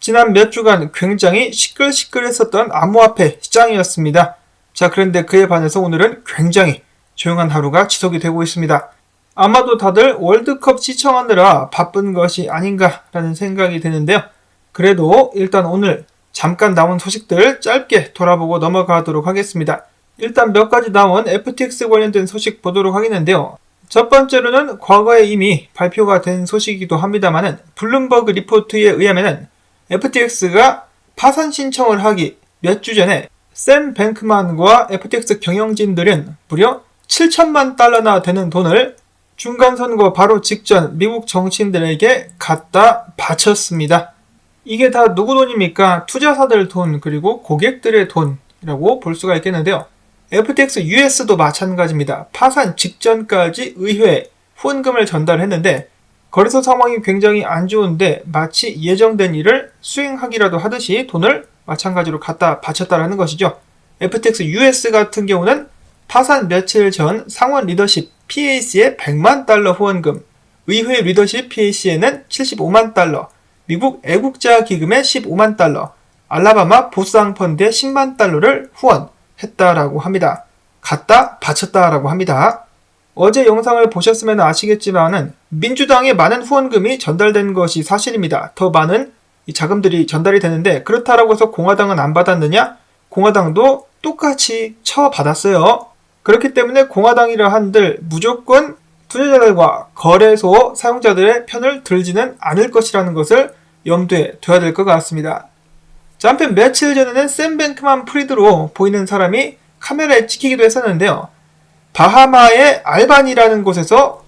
지난 몇 주간 굉장히 시끌시끌했었던 암호화폐 시장이었습니다. 자, 그런데 그에 반해서 오늘은 굉장히 조용한 하루가 지속이 되고 있습니다. 아마도 다들 월드컵 시청하느라 바쁜 것이 아닌가라는 생각이 드는데요. 그래도 일단 오늘 잠깐 나온 소식들 짧게 돌아보고 넘어가도록 하겠습니다. 일단 몇 가지 나온 FTX 관련된 소식 보도록 하겠는데요. 첫 번째로는 과거에 이미 발표가 된 소식이기도 합니다만은 블룸버그 리포트에 의하면은 FTX가 파산 신청을 하기 몇 주 전에 샘 뱅크만과 FTX 경영진들은 무려 7천만 달러나 되는 돈을 중간선거 바로 직전 미국 정치인들에게 갖다 바쳤습니다. 이게 다 누구 돈입니까? 투자사들 돈 그리고 고객들의 돈이라고 볼 수가 있겠는데요. FTX US도 마찬가지입니다. 파산 직전까지 의회에 후원금을 전달했는데 거래소 상황이 굉장히 안 좋은데 마치 예정된 일을 수행하기라도 하듯이 돈을 마찬가지로 갖다 바쳤다라는 것이죠. FTX US 같은 경우는 파산 며칠 전 상원 리더십 PAC에 100만 달러 후원금, 의회 리더십 PAC에는 75만 달러, 미국 애국자 기금에 15만 달러, 알라바마 보상 펀드에 10만 달러를 후원했다라고 합니다. 갖다 바쳤다라고 합니다. 어제 영상을 보셨으면 아시겠지만은 민주당에 많은 후원금이 전달된 것이 사실입니다. 더 많은 자금들이 전달이 되는데 그렇다라고 해서 공화당은 안 받았느냐? 공화당도 똑같이 처받았어요. 그렇기 때문에 공화당이라 한들 무조건 투자자들과 거래소 사용자들의 편을 들지는 않을 것이라는 것을 염두에 둬야 될 것 같습니다. 자, 한편 며칠 전에는 샘 뱅크만 프리드로 보이는 사람이 카메라에 찍히기도 했었는데요. 바하마의 알반이라는 곳에서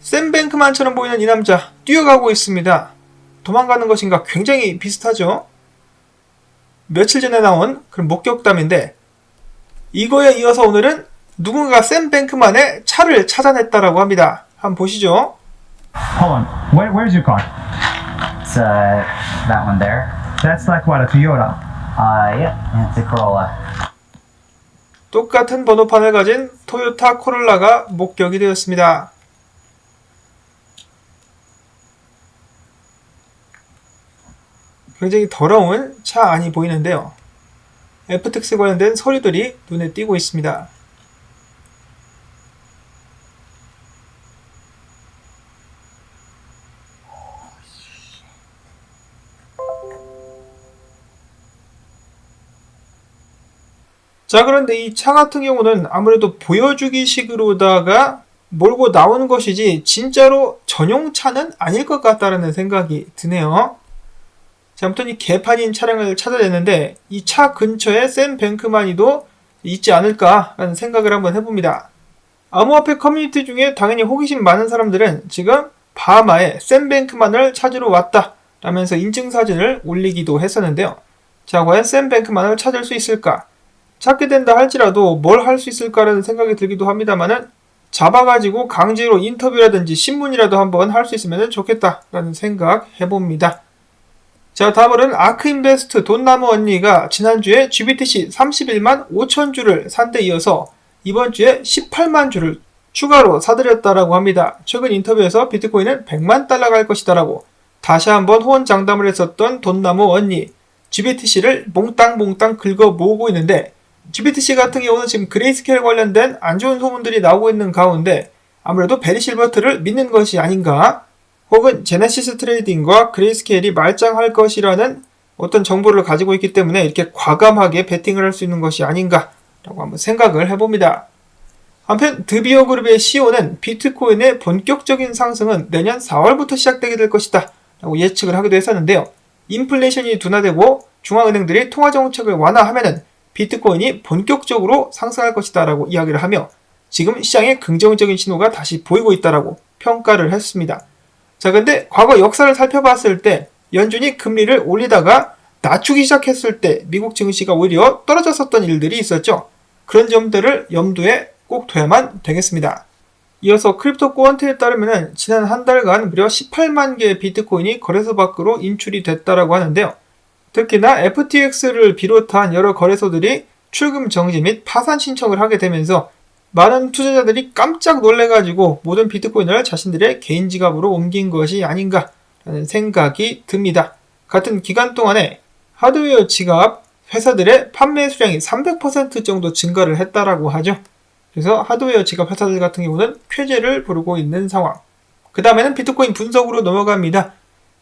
샘 뱅크만처럼 보이는 이 남자 뛰어가고 있습니다. 도망가는 것인가 굉장히 비슷하죠. 며칠 전에 나온 그런 목격담인데 이거에 이어서 오늘은 누군가 샘 뱅크만의 차를 찾아냈다라고 합니다. 한번 보시죠. Hold on. Where's your car? It's that one there. That's like what, a Toyota? Yeah, it's a Corolla. 똑같은 번호판을 가진 토요타 코롤라가 목격이 되었습니다. 굉장히 더러운 차 안이 보이는데요. FTX 관련된 서류들이 눈에 띄고 있습니다. 자, 그런데 이 차 같은 경우는 아무래도 보여주기 식으로다가 몰고 나오는 것이지 진짜로 전용차는 아닐 것 같다라는 생각이 드네요. 자, 아무튼 이 개판인 차량을 찾아냈는데 이 차 근처에 샘 뱅크만이도 있지 않을까라는 생각을 한번 해봅니다. 암호화폐 커뮤니티 중에 당연히 호기심 많은 사람들은 지금 바하마에 샘 뱅크만을 찾으러 왔다 라면서 인증사진을 올리기도 했었는데요. 자, 과연 샘 뱅크만을 찾을 수 있을까? 찾게 된다 할지라도 뭘 할 수 있을까라는 생각이 들기도 합니다만은 잡아가지고 강제로 인터뷰라든지 신문이라도 한번 할 수 있으면 좋겠다라는 생각 해봅니다. 자, 다음으로는 아크인베스트 돈나무 언니가 지난주에 GBTC 31만 5천 주를 산 데 이어서 이번 주에 18만 주를 추가로 사들였다라고 합니다. 최근 인터뷰에서 비트코인은 100만 달러 갈 것이다라고 다시 한번 호언장담을 했었던 돈나무 언니. GBTC를 몽땅몽땅 긁어 모으고 있는데 GBTC 같은 경우는 지금 그레이스케일 관련된 안 좋은 소문들이 나오고 있는 가운데 아무래도 베리 실버트를 믿는 것이 아닌가, 혹은 제네시스 트레이딩과 그레이스케일이 말짱할 것이라는 어떤 정보를 가지고 있기 때문에 이렇게 과감하게 베팅을 할 수 있는 것이 아닌가라고 한번 생각을 해봅니다. 한편 드비오 그룹의 CEO는 비트코인의 본격적인 상승은 내년 4월부터 시작되게 될 것이다 라고 예측을 하기도 했었는데요. 인플레이션이 둔화되고 중앙은행들이 통화정책을 완화하면은 비트코인이 본격적으로 상승할 것이다 라고 이야기를 하며 지금 시장에 긍정적인 신호가 다시 보이고 있다라고 평가를 했습니다. 자, 근데 과거 역사를 살펴봤을 때 연준이 금리를 올리다가 낮추기 시작했을 때 미국 증시가 오히려 떨어졌었던 일들이 있었죠. 그런 점들을 염두에 꼭 둬야만 되겠습니다. 이어서 크립토 꼬언트에 따르면 지난 한 달간 무려 18만 개의 비트코인이 거래소 밖으로 인출이 됐다라고 하는데요. 특히나 FTX를 비롯한 여러 거래소들이 출금 정지 및 파산 신청을 하게 되면서 많은 투자자들이 깜짝 놀래가지고 모든 비트코인을 자신들의 개인 지갑으로 옮긴 것이 아닌가라는 생각이 듭니다. 같은 기간 동안에 하드웨어 지갑 회사들의 판매 수량이 300% 정도 증가를 했다라고 하죠. 그래서 하드웨어 지갑 회사들 같은 경우는 쾌재를 부르고 있는 상황. 그 다음에는 비트코인 분석으로 넘어갑니다.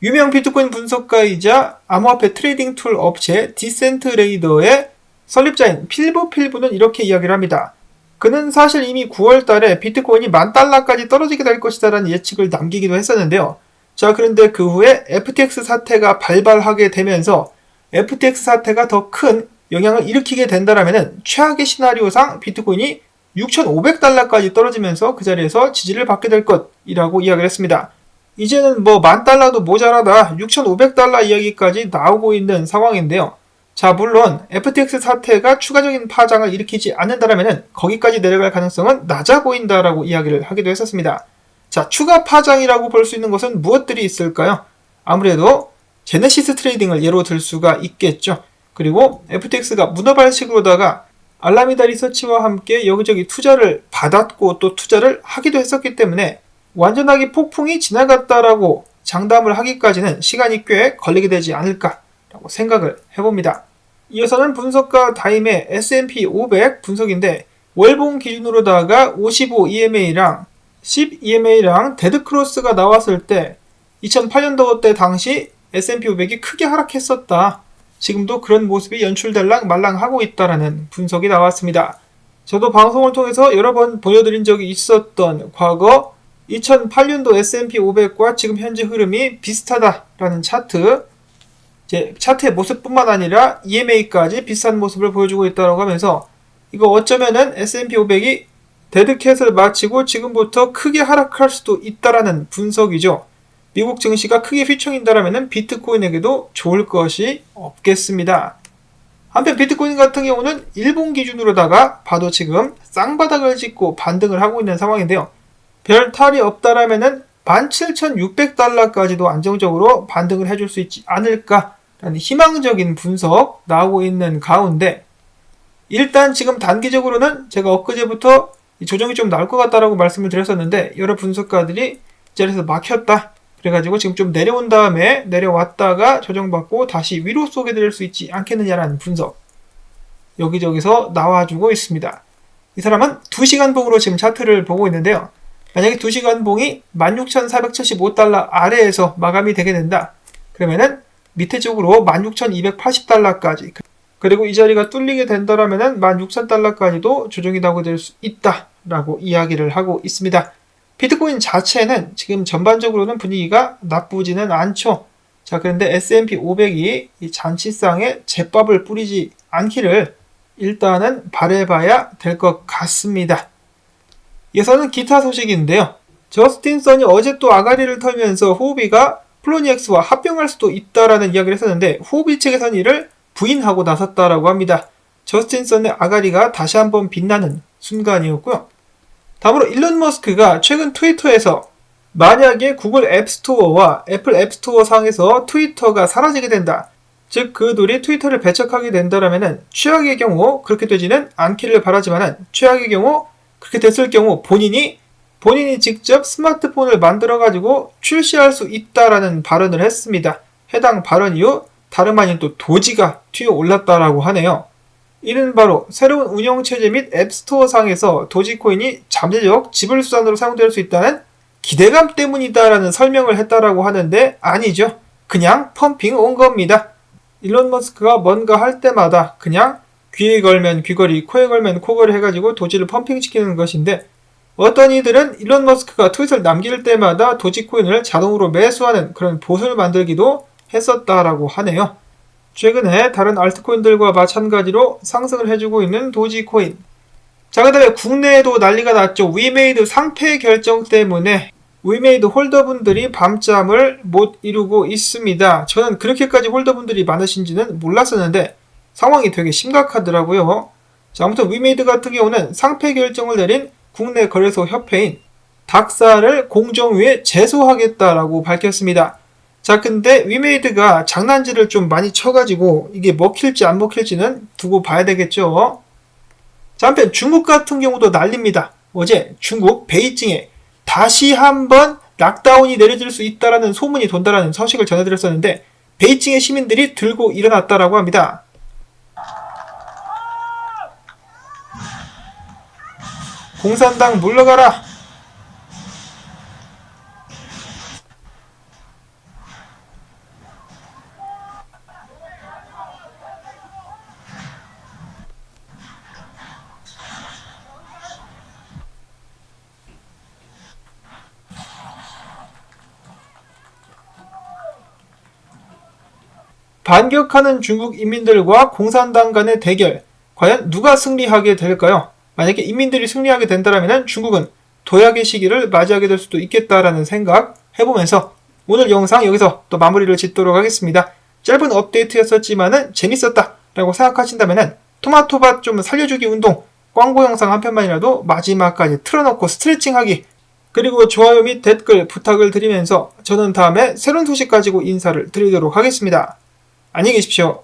유명 비트코인 분석가이자 암호화폐 트레이딩 툴 업체 디센트레이더의 설립자인 필부는 이렇게 이야기를 합니다. 그는 사실 이미 9월 달에 비트코인이 $10,000까지 떨어지게 될 것이다라는 예측을 남기기도 했었는데요. 자, 그런데 그 후에 FTX 사태가 발발하게 되면서 FTX 사태가 더 큰 영향을 일으키게 된다라면 최악의 시나리오상 비트코인이 $6,500까지 떨어지면서 그 자리에서 지지를 받게 될 것이라고 이야기를 했습니다. 이제는 뭐 $10,000도 모자라다 $6,500 이야기까지 나오고 있는 상황인데요. 자, 물론 FTX 사태가 추가적인 파장을 일으키지 않는다면 거기까지 내려갈 가능성은 낮아 보인다라고 이야기를 하기도 했었습니다. 자, 추가 파장이라고 볼 수 있는 것은 무엇들이 있을까요? 아무래도 제네시스 트레이딩을 예로 들 수가 있겠죠. 그리고 FTX가 문어발식으로다가 알라미다 리서치와 함께 여기저기 투자를 받았고 또 투자를 하기도 했었기 때문에 완전하게 폭풍이 지나갔다라고 장담을 하기까지는 시간이 꽤 걸리게 되지 않을까라고 생각을 해봅니다. 이어서는 분석가 다임의 S&P 500 분석인데 월봉 기준으로다가 55 EMA랑 10 EMA랑 데드크로스가 나왔을 때 2008년도 때 당시 S&P 500이 크게 하락했었다. 지금도 그런 모습이 연출될랑 말랑하고 있다라는 분석이 나왔습니다. 저도 방송을 통해서 여러 번 보여드린 적이 있었던 과거 2008년도 S&P 500과 지금 현재 흐름이 비슷하다라는 차트, 차트의 모습뿐만 아니라 EMA까지 비슷한 모습을 보여주고 있다고 하면서 이거 어쩌면은 S&P 500이 데드캣을 마치고 지금부터 크게 하락할 수도 있다라는 분석이죠. 미국 증시가 크게 휘청인다라면 비트코인에게도 좋을 것이 없겠습니다. 한편 비트코인 같은 경우는 일본 기준으로다가 봐도 지금 쌍바닥을 찍고 반등을 하고 있는 상황인데요. 별 탈이 없다라면 17,600달러까지도 안정적으로 반등을 해줄 수 있지 않을까라는 희망적인 분석 나오고 있는 가운데 일단 지금 단기적으로는 제가 엊그제부터 조정이 좀 나올 것 같다라고 말씀을 드렸었는데 여러 분석가들이 이 자리에서 막혔다. 그래가지고 지금 좀 내려온 다음에 내려왔다가 조정받고 다시 위로 쏘게 될 수 있지 않겠느냐라는 분석 여기저기서 나와주고 있습니다. 이 사람은 2시간 봉으로 지금 차트를 보고 있는데요. 만약에 2시간 봉이 16,475달러 아래에서 마감이 되게 된다. 그러면은 밑에 쪽으로 16,280달러까지 그리고 이 자리가 뚫리게 된다라면은 16,000달러까지도 조정이 나오게 될 수 있다라고 이야기를 하고 있습니다. 비트코인 자체는 지금 전반적으로는 분위기가 나쁘지는 않죠. 자, 그런데 S&P 500이 이 잔치상에 제밥을 뿌리지 않기를 일단은 바라봐야 될 것 같습니다. 이어서는 기타 소식인데요. 저스틴 선이 어제 또 아가리를 털면서 후오비가 플로니엑스와 합병할 수도 있다라는 이야기를 했었는데 후오비 측에서는 이를 부인하고 나섰다라고 합니다. 저스틴 선의 아가리가 다시 한번 빛나는 순간이었고요. 다음으로 일론 머스크가 최근 트위터에서 만약에 구글 앱스토어와 애플 앱스토어 상에서 트위터가 사라지게 된다. 즉 그들이 트위터를 배척하게 된다라면 최악의 경우 그렇게 되지는 않기를 바라지만 최악의 경우 그렇게 됐을 경우 본인이 직접 스마트폰을 만들어가지고 출시할 수 있다라는 발언을 했습니다. 해당 발언 이후 다름 아닌 또 도지가 튀어 올랐다라고 하네요. 이는 바로 새로운 운영체제 및 앱스토어 상에서 도지코인이 잠재적 지불수단으로 사용될 수 있다는 기대감 때문이다라는 설명을 했다라고 하는데 아니죠. 그냥 펌핑 온 겁니다. 일론 머스크가 뭔가 할 때마다 그냥 귀에 걸면 귀걸이, 코에 걸면 코걸이 해가지고 도지를 펌핑시키는 것인데 어떤 이들은 일론 머스크가 트윗을 남길 때마다 도지코인을 자동으로 매수하는 그런 봇을 만들기도 했었다라고 하네요. 최근에 다른 알트코인들과 마찬가지로 상승을 해주고 있는 도지코인. 자, 그 다음에 국내에도 난리가 났죠. 위메이드 상폐 결정 때문에 위메이드 홀더분들이 밤잠을 못 이루고 있습니다. 저는 그렇게까지 홀더분들이 많으신지는 몰랐었는데 상황이 되게 심각하더라고요. 자, 아무튼 위메이드 같은 경우는 상폐 결정을 내린 국내 거래소 협회인 닥사를 공정위에 제소하겠다라고 밝혔습니다. 자, 근데 위메이드가 장난질을 좀 많이 쳐가지고 이게 먹힐지 안 먹힐지는 두고 봐야 되겠죠. 자, 한편 중국 같은 경우도 난립니다. 어제 중국 베이징에 다시 한번 락다운이 내려질 수 있다라는 소문이 돈다라는 소식을 전해드렸었는데 베이징의 시민들이 들고 일어났다라고 합니다. 공산당 물러가라! 반격하는 중국 인민들과 공산당 간의 대결, 과연 누가 승리하게 될까요? 만약에 인민들이 승리하게 된다면 중국은 도약의 시기를 맞이하게 될 수도 있겠다라는 생각 해보면서 오늘 영상 여기서 또 마무리를 짓도록 하겠습니다. 짧은 업데이트였었지만은 재밌었다 라고 생각하신다면 토마토밭 좀 살려주기 운동 광고 영상 한 편만이라도 마지막까지 틀어놓고 스트레칭하기, 그리고 좋아요 및 댓글 부탁을 드리면서 저는 다음에 새로운 소식 가지고 인사를 드리도록 하겠습니다. 안녕히 계십시오.